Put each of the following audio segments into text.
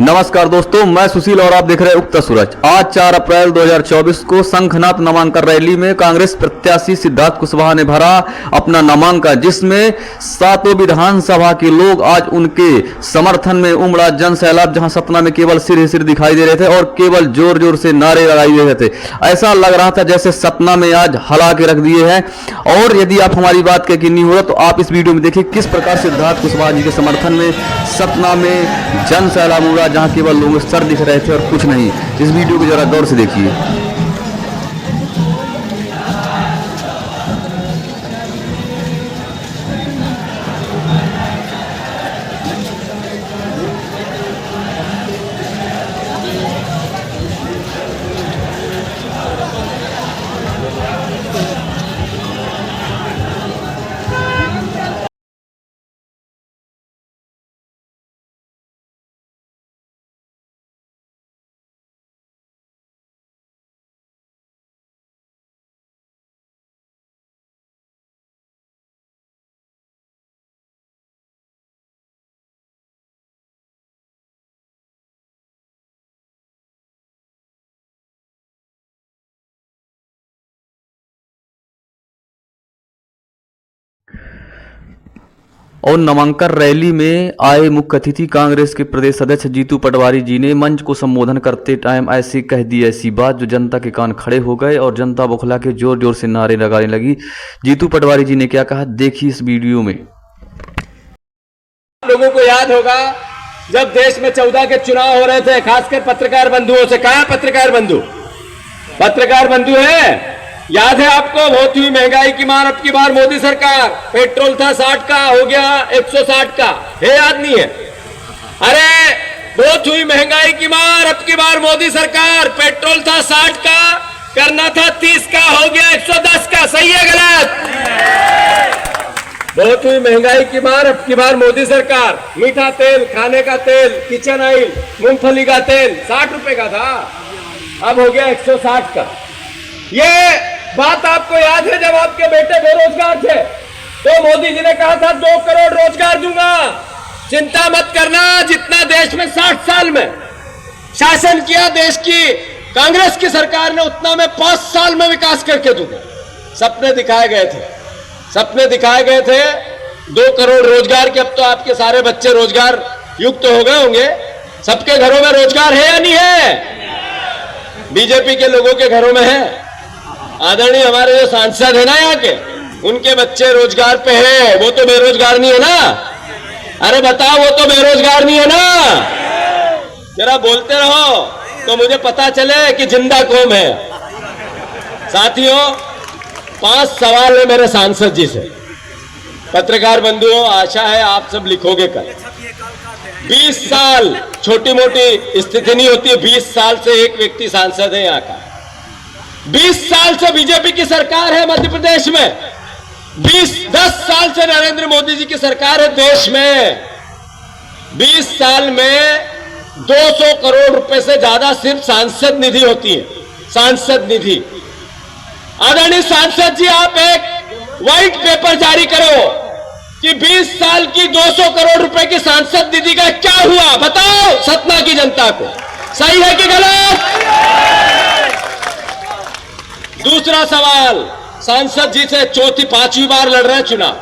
नमस्कार दोस्तों, मैं सुशील और आप देख रहे हैं उगता सूरज। आज 4 अप्रैल 2024 को शंखनाद नामांकन रैली में कांग्रेस प्रत्याशी सिद्धार्थ कुशवाहा ने भरा अपना नामांकन, जिसमें सातों विधानसभा के लोग आज उनके समर्थन में उमड़ा जन सैलाब। जहां सतना में केवल सिर ही सिर दिखाई दे रहे थे और केवल जोर जोर से नारे लगाए हुए थे। ऐसा लग रहा था जैसे सतना में आज हला के रख दिए हैं। और यदि आप हमारी बात के नहीं हो रहा तो आप इस वीडियो में देखिए किस प्रकार सिद्धार्थ कुशवाहा जी के समर्थन में सतना में जन सैलाब उमड़ा, जहां केवल लोग सर दिख रहे थे और कुछ नहीं। इस वीडियो को जरा गौर से देखिए। और नामांकन रैली में आए मुख्य अतिथि कांग्रेस के प्रदेश अध्यक्ष जीतू पटवारी जी ने मंच को संबोधन करते टाइम ऐसी कह दी ऐसी बात जो जनता के कान खड़े हो गए और जनता बौखला के जोर जोर से नारे लगाने लगी। जीतू पटवारी जी ने क्या कहा, देखिए इस वीडियो में। लोगों को याद होगा जब देश में 14 के चुनाव हो रहे थे, खासकर पत्रकार बंधुओं से। कहा पत्रकार बंधु? पत्रकार बंधु है, याद है आपको? बहुत हुई महंगाई की मार, अब की बार मोदी सरकार। पेट्रोल था 60 का, हो गया 160 का, है याद नहीं है? अरे बहुत हुई महंगाई की मार, अब की बार मोदी सरकार। पेट्रोल था 60 का, करना था 30 का, हो गया 110 का। सही है गलत? बहुत हुई महंगाई की मार, अब की बार मोदी सरकार। मीठा तेल, खाने का तेल, किचन ऑयल, मूंगफली का तेल 60 रुपए का था, अब हो गया 160 का। ये बात आपको याद है जब आपके बेटे बेरोजगार थे तो मोदी जी ने कहा था 2 करोड़ रोजगार दूंगा। चिंता मत करना, जितना देश में 60 साल में शासन किया देश की कांग्रेस की सरकार ने, उतना मैं 5 साल में विकास करके दूंगा। सपने दिखाए गए थे, सपने दिखाए गए थे 2 करोड़ रोजगार के। अब तो आपके सारे बच्चे रोजगार युक्त हो गए होंगे। सबके घरों में रोजगार है या नहीं है? बीजेपी के लोगों के घरों में है। आदरणीय हमारे जो सांसद है ना यहाँ के, उनके बच्चे रोजगार पे हैं, वो तो बेरोजगार नहीं है ना? अरे बताओ, वो तो बेरोजगार नहीं है ना? जरा बोलते रहो तो मुझे पता चले कि जिंदा कौन है। साथियों, 5 सवाल है मेरे सांसद जी से। पत्रकार बंधुओं, आशा है आप सब लिखोगे कल। 20 साल छोटी मोटी स्थिति नहीं होती है। 20 साल से एक व्यक्ति सांसद है यहाँ का। 20 साल से बीजेपी की सरकार है मध्य प्रदेश में। 10 साल से नरेंद्र मोदी जी की सरकार है देश में। 20 साल में 200 करोड़ रुपए से ज्यादा सिर्फ सांसद निधि होती है, सांसद निधि। आदरणीय सांसद जी, आप एक व्हाइट पेपर जारी करो कि 20 साल की 200 करोड़ रुपए की सांसद निधि का क्या हुआ, बताओ सतना की जनता को। सही है कि गलत? दूसरा सवाल सांसद जी से, 4-5वीं बार लड़ रहे हैं चुनाव,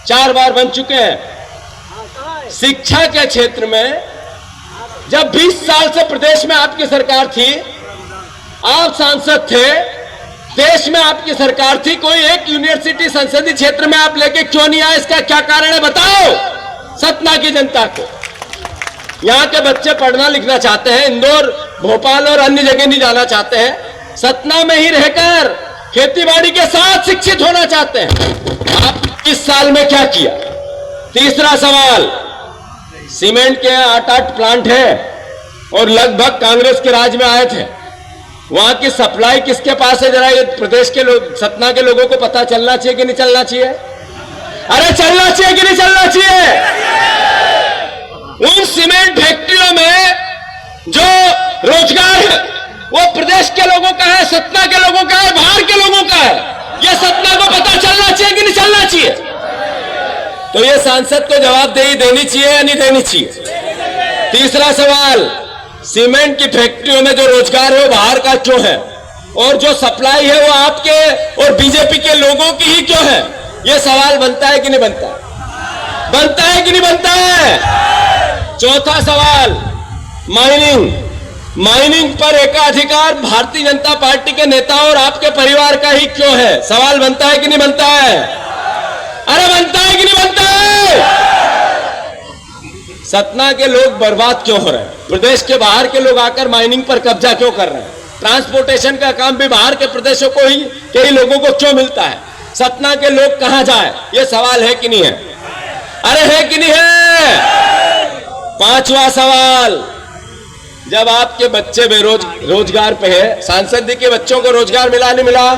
4 बार बन चुके हैं। शिक्षा के क्षेत्र में जब 20 साल से प्रदेश में आपकी सरकार थी, आप सांसद थे, देश में आपकी सरकार थी, कोई एक यूनिवर्सिटी संसदीय क्षेत्र में आप लेके क्यों नहीं आए? इसका क्या कारण है, बताओ सतना की जनता को। यहां के बच्चे पढ़ना लिखना चाहते हैं, इंदौर, भोपाल और अन्य जगह नहीं जाना चाहते हैं, सतना में ही रहकर खेतीबाड़ी के साथ शिक्षित होना चाहते हैं। आप इस साल में क्या किया? तीसरा सवाल, सीमेंट के 8 प्लांट है और लगभग कांग्रेस के राज में आए थे। वहां की सप्लाई किसके पास है? जरा ये प्रदेश के लोग, सतना के लोगों को पता चलना चाहिए कि नहीं चलना चाहिए? अरे चलना चाहिए कि नहीं चलना चाहिए? उन सीमेंट फैक्ट्रियों में जो रोजगार है वो प्रदेश के लोगों का है, सतना के लोगों का है, बाहर के लोगों का है। ये सतना को पता चलना चाहिए कि नहीं चलना चाहिए? तो ये सांसद को जवाबदेही देनी चाहिए या नहीं देनी चाहिए? तीसरा सवाल, सीमेंट की फैक्ट्रियों में जो रोजगार है वो बाहर का क्यों है, और जो सप्लाई है वो आपके और बीजेपी के लोगों की ही क्यों है? ये सवाल बनता है कि नहीं बनता? बनता है कि नहीं बनता है? चौथा सवाल, माइनिंग पर एकाधिकार भारतीय जनता पार्टी के नेताओं और आपके परिवार का ही क्यों है? सवाल बनता है कि नहीं बनता है? अरे बनता है कि नहीं बनता है? सतना के लोग बर्बाद क्यों हो रहे हैं? प्रदेश के बाहर के लोग आकर माइनिंग पर कब्जा क्यों कर रहे हैं? ट्रांसपोर्टेशन का काम भी बाहर के प्रदेशों को ही कई लोगों को क्यों मिलता है? सतना के लोग कहां जाए? ये सवाल है कि नहीं है? अरे है कि नहीं है? पांचवा सवाल, जब आपके बच्चे रोजगार पे है, सांसद जी के बच्चों को रोजगार मिला नहीं मिला?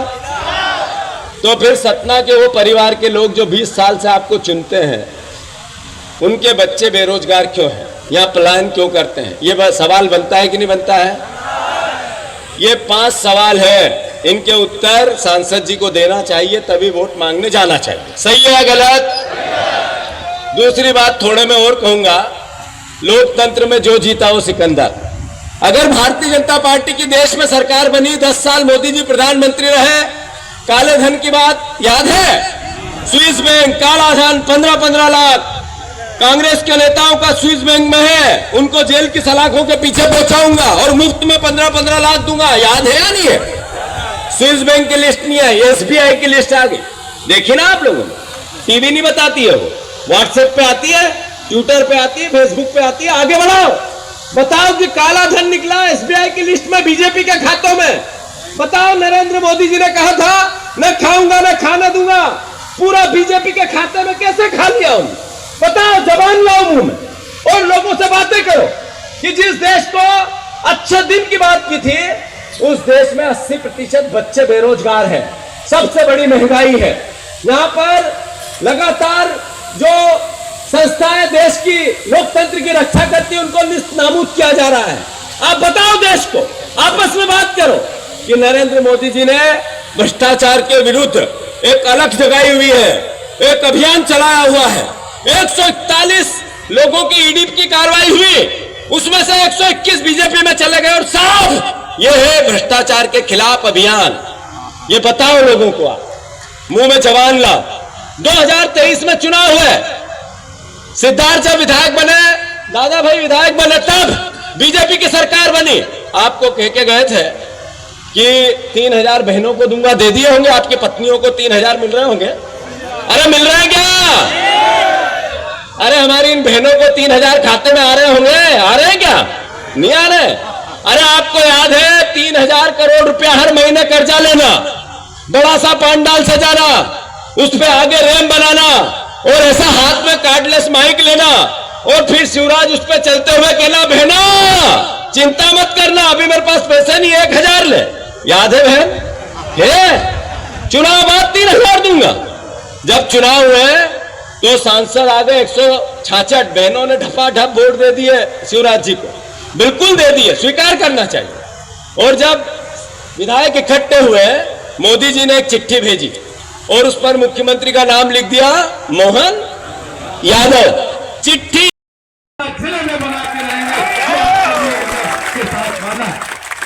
तो फिर सतना के वो परिवार के लोग जो 20 साल से आपको चुनते हैं, उनके बच्चे बेरोजगार क्यों हैं या पलायन क्यों करते हैं? ये सवाल बनता है कि नहीं बनता है? ये 5 सवाल है, इनके उत्तर सांसद जी को देना चाहिए, तभी वोट मांगने जाना चाहिए। सही है या गलत? दूसरी बात थोड़े मैं और कहूंगा, लोकतंत्र में जो जीता वो सिकंदर। अगर भारतीय जनता पार्टी की देश में सरकार बनी, 10 साल मोदी जी प्रधानमंत्री रहे, काले धन की बात याद है? स्विस बैंक काला धन 15-15 लाख कांग्रेस के नेताओं का स्विस बैंक में है, उनको जेल की सलाखों के पीछे पहुंचाऊंगा और मुफ्त में 15-15 लाख दूंगा। याद है या नहीं है? स्विस बैंक की लिस्ट नहीं है, एसबीआई की लिस्ट आ गई। देखिए ना आप लोगों ने, टीवी नहीं बताती है, वो व्हाट्सएप पे आती है, ट्विटर पे आती है, फेसबुक पे आती है। आगे बढ़ाओ, बताओ कि काला धन निकला एसबीआई की लिस्ट में बीजेपी के खातों में। बताओ, नरेंद्र मोदी जी ने कहा था न खाऊंगा न खाने दूंगा, पूरा बीजेपी के खाते में कैसे खा लिया उन्होंने? बताओ, जबान लाओ मुंह में और लोगों से बातें करो कि जिस देश को अच्छे दिन की बात की थी, उस देश में 80% बच्चे बेरोजगार हैं, सबसे बड़ी महंगाई है। यहां पर लगातार जो संस्थाएं देश की लोकतंत्र की रक्षा करती है, उनको निस्तानाबूद किया जा रहा है। आप बताओ देश को, आपस में बात करो कि नरेंद्र मोदी जी ने भ्रष्टाचार के विरुद्ध एक अलख जगाई हुई है, एक अभियान चलाया हुआ है। 141 लोगों की ईडी की कार्रवाई हुई, उसमें से 121 बीजेपी में चले गए, और साफ ये है भ्रष्टाचार के खिलाफ अभियान। ये बताओ लोगों को, आप मुंह में जवान लाओ। 2023 में चुनाव हुए, सिद्धार्थ जब विधायक बने, दादा भाई विधायक बने, तब बीजेपी की सरकार बनी। आपको कह के गए थे कि 3000 बहनों को दूंगा, दे दिए होंगे? आपकी पत्नियों को 3000 मिल रहे होंगे? अरे मिल रहे हैं क्या? अरे हमारी इन बहनों को 3000 खाते में आ रहे होंगे? आ रहे हैं क्या? नहीं आ रहे? अरे आपको याद है 3000 करोड़ रुपया हर महीने कर्जा लेना, बड़ा सा पांडाल सजाना, उस पे आगे रैम बनाना और ऐसा हाथ में कार्डलेस माइक लेना, और फिर शिवराज उस पे चलते हुए कहना, बहना चिंता मत करना, अभी मेरे पास पैसे नहीं, 1000 ले। याद है बहन? है? चुनाव बाद 3000 दूंगा। जब चुनाव हुए तो सांसद आ गए 166, बहनों ने ढपाढप वोट दे दिए शिवराज जी को, बिल्कुल दे दिए, स्वीकार करना चाहिए। और जब विधायक इकट्ठे हुए, मोदी जी ने एक चिट्ठी भेजी और उस पर मुख्यमंत्री का नाम लिख दिया, मोहन यादव। चिट्ठी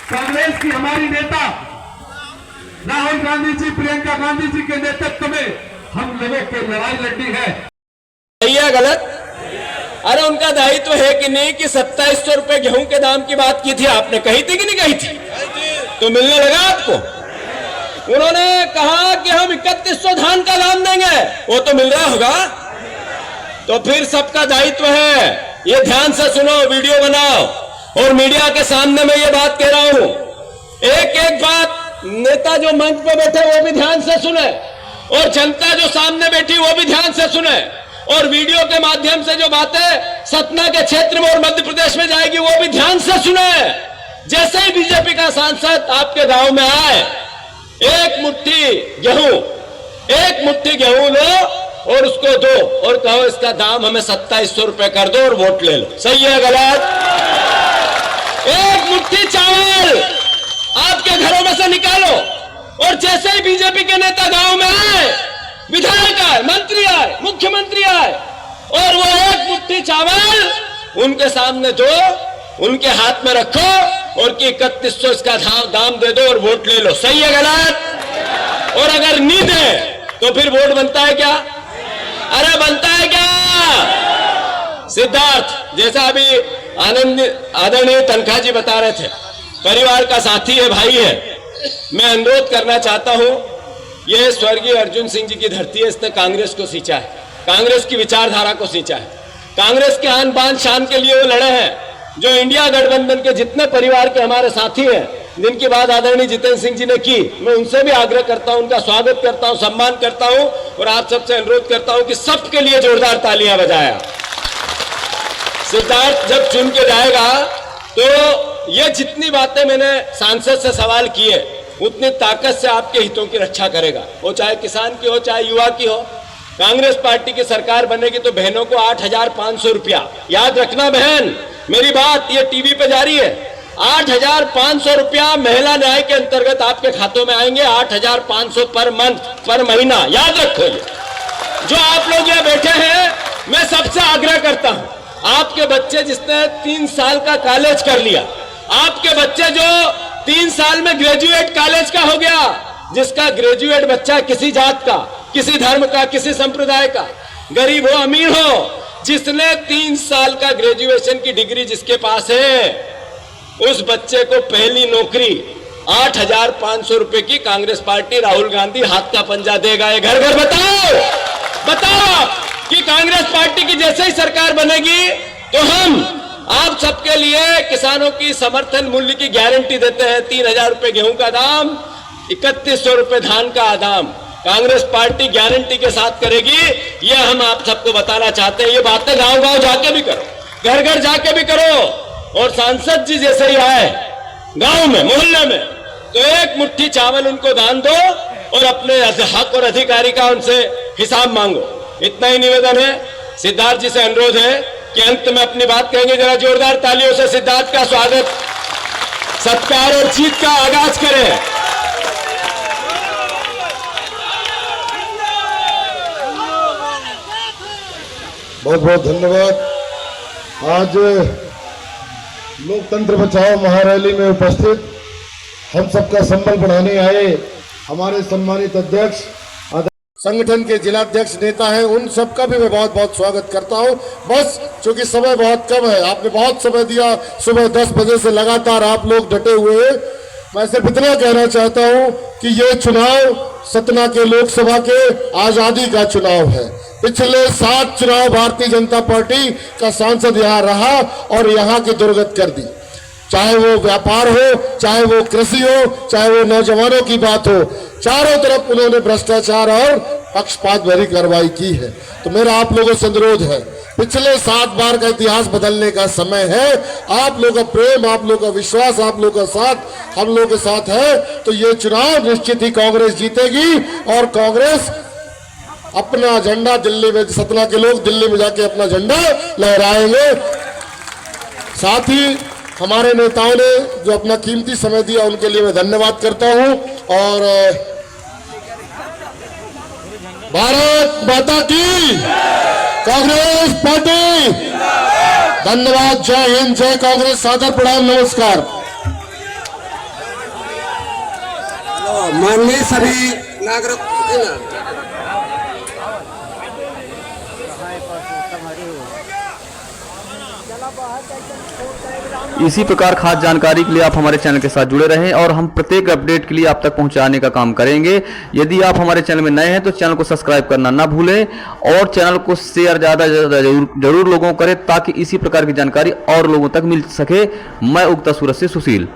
कांग्रेस की हमारी नेता राहुल गांधी जी, प्रियंका गांधी जी के नेतृत्व में हम लोगों को लड़ाई लड़नी है। सही है गलत? अरे उनका दायित्व है कि नहीं कि 2700 रुपए गेहूं के दाम की बात की थी आपने, कही थी कि नहीं कही थी? तो मिलने लगा आपको? उन्होंने कहा कि हम 3100 धान का दाम देंगे, वो तो मिल रहा होगा। तो फिर सबका दायित्व है, ये ध्यान से सुनो, वीडियो बनाओ और मीडिया के सामने मैं ये बात कह रहा हूं, एक एक बात नेता जो मंच पे बैठे वो भी ध्यान से सुने, और जनता जो सामने बैठी वो भी ध्यान से सुने, और वीडियो के माध्यम से जो बातें सतना के क्षेत्र में और मध्य प्रदेश में जाएगी वो भी ध्यान से सुने। जैसे ही बीजेपी का सांसद आपके गांव में आए, एक मुट्ठी गेहूं लो और उसको दो और कहो इसका दाम हमें 2700 रुपए कर दो और वोट ले लो। सही है गलत? एक मुट्ठी चावल आपके घरों में से निकालो, और जैसे ही बीजेपी के नेता गांव में आए, विधायक आए, मंत्री आए, मुख्यमंत्री आए, और वो एक मुट्ठी चावल उनके सामने दो, उनके हाथ में रखो और कि 3100 इसका दाम दे दो और वोट ले लो। सही है गलत? और अगर नहीं दे तो फिर वोट बनता है क्या? अरे बनता है क्या? सिद्धार्थ, जैसा अभी आदरणीय तनखा जी बता रहे थे, परिवार का साथी है, भाई है। मैं अनुरोध करना चाहता हूं, यह स्वर्गीय अर्जुन सिंह जी की धरती है। इसने कांग्रेस को सींचा है, कांग्रेस की विचारधारा को सींचा है, कांग्रेस के आन बान शान के लिए वो लड़े हैं। जो इंडिया गठबंधन के जितने परिवार के हमारे साथी हैं, जिनकी बात आदरणीय जितेंद्र सिंह जी ने की, मैं उनसे भी आग्रह करता हूं, उनका स्वागत करता हूं, सम्मान करता हूं और आप सबसे अनुरोध करता हूं कि सबके लिए जोरदार तालियां बजाया। सिद्धार्थ जब चुन के जाएगा तो ये जितनी बातें मैंने सांसद से सवाल किए, उतनी ताकत से आपके हितों की रक्षा करेगा। वो चाहे किसान की हो, चाहे युवा की हो। कांग्रेस पार्टी की सरकार बनेगी तो बहनों को 8,500 रुपया, याद रखना बहन, मेरी बात ये टीवी पे जारी है, 8,500 रुपया महिला न्याय के अंतर्गत आपके खातों में आएंगे। 8,500 पर मंथ, पर महीना, याद रखो। ये जो आप लोग यहाँ बैठे हैं, मैं सबसे आग्रह करता हूं, आपके बच्चे जिसने 3 साल का कॉलेज कर लिया, आपके बच्चे जो 3 साल में ग्रेजुएट कॉलेज का हो गया, जिसका ग्रेजुएट बच्चा किसी जात का, किसी धर्म का, किसी संप्रदाय का, गरीब हो अमीर हो, जिसने 3 साल का ग्रेजुएशन की डिग्री जिसके पास है, उस बच्चे को पहली नौकरी 8,500 रुपए की कांग्रेस पार्टी, राहुल गांधी हाथ का पंजा देगा। ये घर घर बताओ कि कांग्रेस पार्टी की जैसे ही सरकार बनेगी तो हम आप सबके लिए किसानों की समर्थन मूल्य की गारंटी देते हैं। 3,000 रुपए गेहूं का दाम, 3100 रुपए धान का दाम कांग्रेस पार्टी गारंटी के साथ करेगी। ये हम आप सबको बताना चाहते हैं। ये बातें गांव गांव जाके भी करो, घर घर जाके भी करो। और सांसद जी जैसे ही आए गांव में, मोहल्ले में, तो एक मुट्ठी चावल उनको दान दो और अपने हक और अधिकारी का उनसे हिसाब मांगो। इतना ही निवेदन है। सिद्धार्थ जी से अनुरोध है कि अंत में अपनी बात कहेंगे, जरा जोरदार तालियों से सिद्धार्थ का स्वागत, सत्कार और जीत का आगाज करें। बहुत बहुत धन्यवाद। आज लोकतंत्र बचाओ महारैली में उपस्थित हम सबका संबल बढ़ाने आए हमारे सम्मानित अध्यक्ष, संगठन के जिलाध्यक्ष, नेता हैं, उन सबका भी मैं बहुत बहुत स्वागत करता हूं। बस चूंकि समय बहुत कम है, आपने बहुत समय दिया, सुबह 10 बजे से लगातार आप लोग डटे हुए हैं। मैं सिर्फ इतना कहना चाहता हूं कि ये चुनाव सतना के लोकसभा के आजादी का चुनाव है। पिछले 7 चुनाव भारतीय जनता पार्टी का सांसद यहाँ रहा और यहाँ की दुर्गत कर दी। चाहे वो व्यापार हो, चाहे वो कृषि हो, चाहे वो नौजवानों की बात हो, चारों तरफ उन्होंने भ्रष्टाचार और पक्षपात भरी कार्रवाई की है। तो मेरा आप लोगों से अनुरोध है, पिछले 7 बार का इतिहास बदलने का समय है। आप लोगों का प्रेम, आप लोगों का विश्वास, आप लोगों का साथ हम लोगों के साथ है, तो ये चुनाव निश्चित ही कांग्रेस जीतेगी और कांग्रेस अपना झंडा दिल्ली में, सतना के लोग दिल्ली में जाके अपना झंडा लहराएंगे। साथ ही हमारे नेताओं ने जो अपना कीमती समय दिया, उनके लिए मैं धन्यवाद करता हूं। और भारत माता की, कांग्रेस पार्टी, धन्यवाद। जय हिंद, जय कांग्रेस, सादर प्रणाम, नमस्कार। माननीय सभी नागरिक, इसी प्रकार खास जानकारी के लिए आप हमारे चैनल के साथ जुड़े रहें और हम प्रत्येक अपडेट के लिए आप तक पहुंचाने का काम करेंगे। यदि आप हमारे चैनल में नए हैं तो चैनल को सब्सक्राइब करना ना भूलें और चैनल को शेयर ज़्यादा जरूर लोगों को करें ताकि इसी प्रकार की जानकारी और लोगों तक मिल सके। मैं उगता सूरज से सुशील।